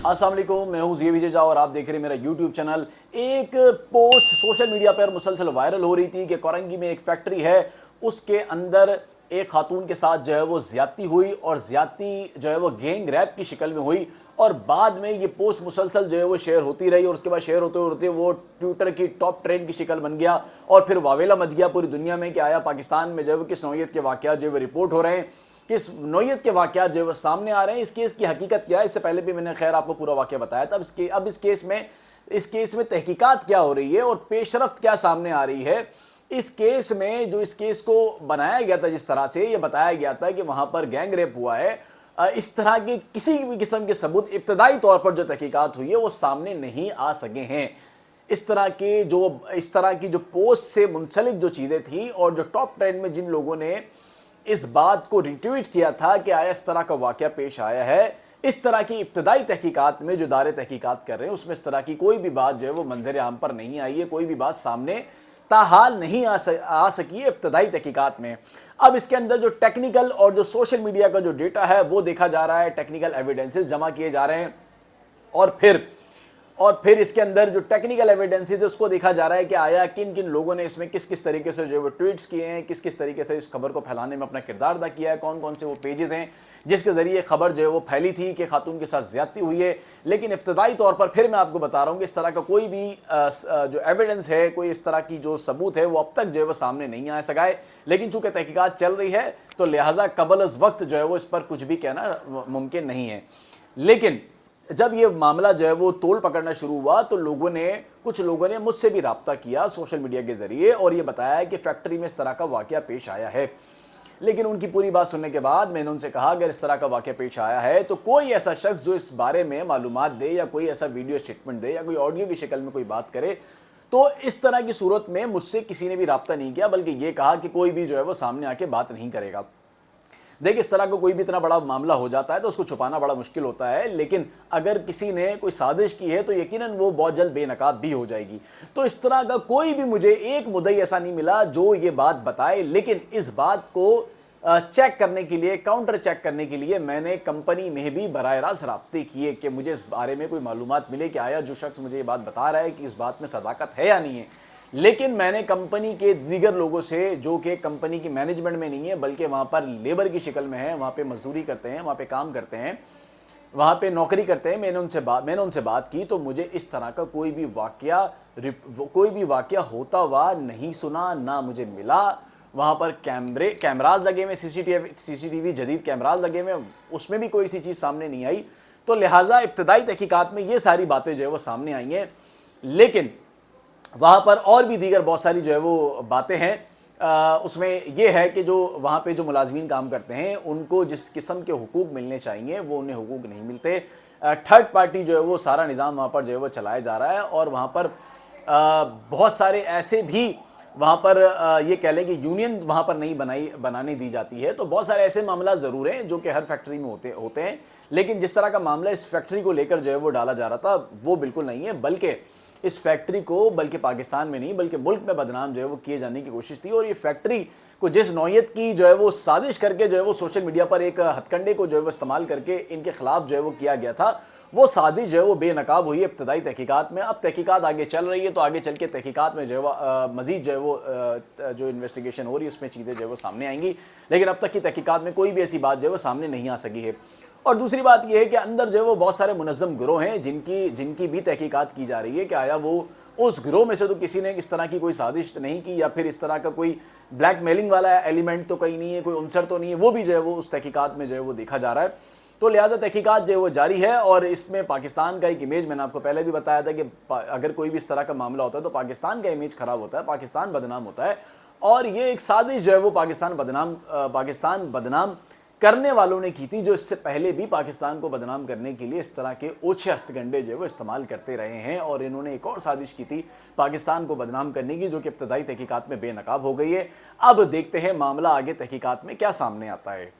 अस्सलाम वालेकुम, मैं हूं ज़िया विजेजा और आप देख रहे हैं मेरा यूट्यूब चैनल। एक पोस्ट सोशल मीडिया पर मुसलसल वायरल हो रही थी कि कोरंगी में एक फैक्ट्री है, उसके अंदर एक खातून के साथ जो है वो ज़्यादती हुई और ज़्यादती जो है वो गैंग रैप की शक्ल में हुई। और बाद में ये पोस्ट मुसलसल जो है वो शेयर होती रही और उसके बाद शेयर होते होते वो ट्विटर की टॉप ट्रेंड की शक्ल बन गया और फिर वावेला मच गया पूरी दुनिया में कि आया पाकिस्तान में जो है वो किस नौइयत के वाक़यात जो है वो रिपोर्ट हो रहे हैं, किस नौइयत के वाक़यात जो है वो सामने आ रहे हैं। इस केस की हकीकत क्या है, इससे पहले भी मैंने खैर आपको पूरा वाक़या बताया था। अब इस केस में तहकीकात क्या हो रही है और पेशरफ्त क्या सामने आ रही है। इस केस में जो इस केस को बनाया गया था, जिस तरह से ये बताया गया था कि वहाँ पर गैंग रेप हुआ है, इस तरह के किसी भी किस्म के सबूत इब्तदाई तौर पर जो तहकीकात हुई है वो सामने नहीं आ सके हैं। इस तरह की जो पोस्ट से मुंसलिक जो चीज़ें थी और जो टॉप ट्रेंड में जिन लोगों ने इस बात को रिट्वीट किया था कि आया इस तरह का वाक़या पेश आया है, इस तरह की इब्तदाई तहकीकात में जो दायरे तहकीकात कर रहे हैं उसमें इस तरह की कोई भी बात जो है वो मंजर आम पर नहीं आई है, कोई भी बात सामने ताहाल नहीं आ सकी है इब्तदाई तहकीकात में। अब इसके अंदर जो टेक्निकल और जो सोशल मीडिया का जो डेटा है वो देखा जा रहा है, टेक्निकल एविडेंसेस जमा किए जा रहे हैं और फिर इसके अंदर जो टेक्निकल एविडेंसेस है उसको देखा जा रहा है कि आया किन किन लोगों ने इसमें किस किस तरीके से जो है वो ट्वीट्स किए हैं, किस किस तरीके से इस खबर को फैलाने में अपना किरदार अदा किया है, कौन कौन से वो पेजेस हैं जिसके ज़रिए खबर जो है वो फैली थी कि खातून के साथ ज़्यादती हुई है। लेकिन इब्तदाई तौर पर फिर मैं आपको बता रहा हूँ कि इस तरह का कोई भी जो एविडेंस है, कोई इस तरह की जो सबूत है वो अब तक जो है वो सामने नहीं आ सका है। लेकिन चूँकि तहकीकात चल रही है तो लिहाजा कबल अज़ वक्त जो है वो इस पर कुछ भी कहना मुमकिन नहीं है। लेकिन जब ये मामला जो है वो तोल पकड़ना शुरू हुआ तो कुछ लोगों ने मुझसे भी रब्ता किया सोशल मीडिया के ज़रिए और ये बताया कि फैक्ट्री में इस तरह का वाक़या पेश आया है। लेकिन उनकी पूरी बात सुनने के बाद मैंने उनसे कहा अगर इस तरह का वाक़या पेश आया है तो कोई ऐसा शख्स जो इस बारे में मालूमात दे या कोई ऐसा वीडियो स्टेटमेंट दे या कोई ऑडियो की शक्ल में कोई बात करे। तो इस तरह की सूरत में मुझसे किसी ने भी रब्ता नहीं किया, बल्कि ये कहा कि कोई भी जो है वो सामने आके बात नहीं करेगा। देखिए, इस तरह का कोई भी इतना बड़ा मामला हो जाता है तो उसको छुपाना बड़ा मुश्किल होता है, लेकिन अगर किसी ने कोई साजिश की है तो यकीनन वो बहुत जल्द बेनकाब भी हो जाएगी। तो इस तरह का कोई भी मुझे एक मुद्दई ऐसा नहीं मिला जो ये बात बताए। लेकिन इस बात को चेक करने के लिए, काउंटर चेक करने के लिए मैंने कंपनी में भी बराह रास्त राब्ते किए कि मुझे इस बारे में कोई मालूमात मिले कि आया जो शख्स मुझे ये बात बता रहा है कि इस बात में सदाकत है या नहीं है। लेकिन मैंने कंपनी के दीगर लोगों से, जो कि कंपनी की मैनेजमेंट में नहीं है बल्कि वहाँ पर लेबर की शक्ल में है, वहाँ पे मजदूरी करते हैं, वहाँ पे काम करते हैं, वहाँ पे नौकरी करते हैं, मैंने उनसे बात की तो मुझे इस तरह का कोई भी वाक़या होता हुआ नहीं सुना, ना मुझे मिला। वहाँ पर कैमराज लगे हुए, सीसीटीवी जदीद कैमराज लगे हुए, उसमें भी कोई सी चीज़ सामने नहीं आई। तो लिहाजा इब्तदाई तहकीकात में ये सारी बातें जो है वो सामने आई हैं। लेकिन वहाँ पर और भी दीगर बहुत सारी जो है वो बातें हैं। उसमें ये है कि जो वहाँ पे जो मुलाजमीन काम करते हैं उनको जिस किस्म के हुकूक मिलने चाहिए वो उन्हें हुकूक नहीं मिलते। थर्ड पार्टी जो है वो सारा निज़ाम वहाँ पर जो है वो चलाया जा रहा है और वहाँ पर बहुत सारे ऐसे भी वहाँ पर ये कह लें कि यूनियन वहाँ पर नहीं बनाने दी जाती है। तो बहुत सारे ऐसे मामला ज़रूर हैं जो कि हर फैक्ट्री में होते हैं, लेकिन जिस तरह का मामला इस फैक्ट्री को लेकर जो है वो डाला जा रहा था वो बिल्कुल नहीं है। बल्कि इस फैक्ट्री को बल्कि पाकिस्तान में नहीं बल्कि मुल्क में बदनाम जो है वो किए जाने की कोशिश थी। और ये फैक्ट्री को जिस नौइयत की जो है वो साजिश करके जो है वो सोशल मीडिया पर एक हथकंडे को जो है वो इस्तेमाल करके इनके खिलाफ जो है वो किया गया था, वो साजिश जो है वो बेनकाब हुई है इब्तदाई तहकीकात में। अब तहकीकात आगे चल रही है तो आगे चल के तहकीकात में जो है वो मज़ीद जो है वो जो इन्वेस्टिगेशन हो रही है उसमें चीज़ें जो है वो सामने आएंगी। लेकिन अब तक की तहकीकात में कोई भी ऐसी बात जो है वो सामने नहीं आ सकी है। और दूसरी बात यह है कि अंदर जो है वो बहुत सारे मुनज़्ज़म गिरोह हैं जिनकी भी तहकीकात की जा रही है कि आया वो उस गिरोह में से तो किसी ने इस तरह की कोई साजिश नहीं की या फिर इस तरह का कोई ब्लैक मेलिंग वाला एलिमेंट तो कहीं नहीं है, कोई उनसर तो नहीं है, वो भी जो है वो उस तहकीकात में जो है वो देखा जा रहा है। तो लिहाजा तहकीकात जो है वो जारी है और इसमें पाकिस्तान का एक इमेज, मैंने आपको पहले भी बताया था कि अगर कोई भी इस तरह का मामला होता है तो पाकिस्तान का इमेज ख़राब होता है, पाकिस्तान बदनाम होता है। और ये एक साजिश जो है वो पाकिस्तान बदनाम करने वालों ने की थी, जो इससे पहले भी पाकिस्तान को बदनाम करने के लिए इस तरह के ओछे हथकंडे जो है वो इस्तेमाल करते रहे हैं। और इन्होंने एक और साजिश की थी पाकिस्तान को बदनाम करने की, जो कि इब्तदाई तहकीकात में बेनकाब हो गई है। अब देखते हैं मामला आगे तहकीकात में क्या सामने आता है।